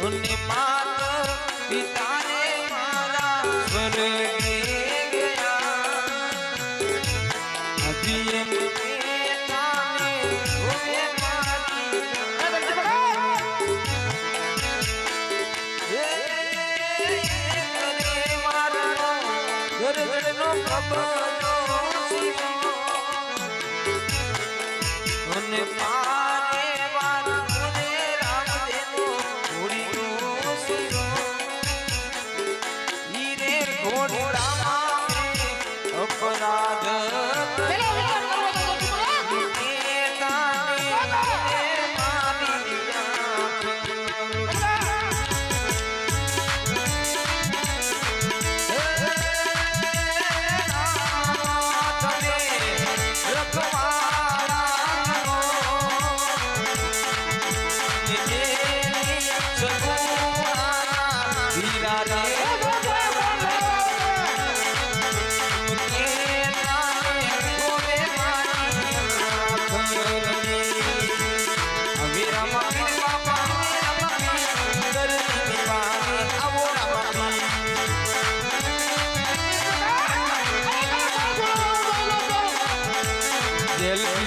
ઉને માત પિતાને મારા સ્વર્ગે ગયા અભિયમ તાને હોવે મારી ગરજનો કબજો અને મારે વારુને રામ દેનો ઘોડીનો શિરો હીરે ઘોડામાં અપરાધ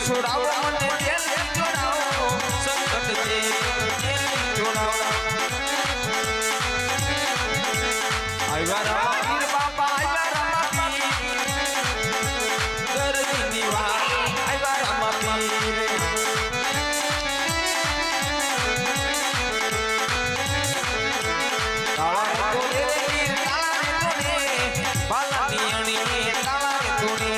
છોડાવો મને જેલ છોડાવો સંકટ છે જેલ છોડાવો આવ્યા રામા પીર બાપા આવ્યા રામા પીર ગરજની વાળી આવ્યા રામા પીર કાળા તોડે પીર કાળા તોડે બાલાની અણી કાળા તોડે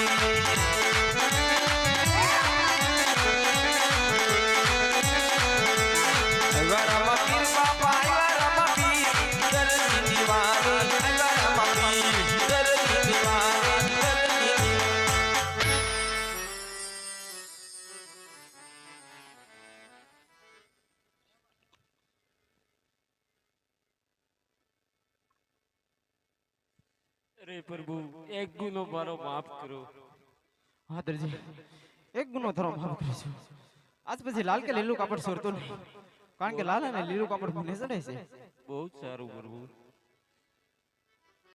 अरे प्रभु एक गुनो मारो माफ करो। हाँ दरजी एक गुनो धरो माफ करो। आज પછી લાલ કે લીલું કાપડ સોરતો નહીં કારણ કે લાલ અને લીલું કાપડ મને ચડે છે बहुत साરું प्रभु।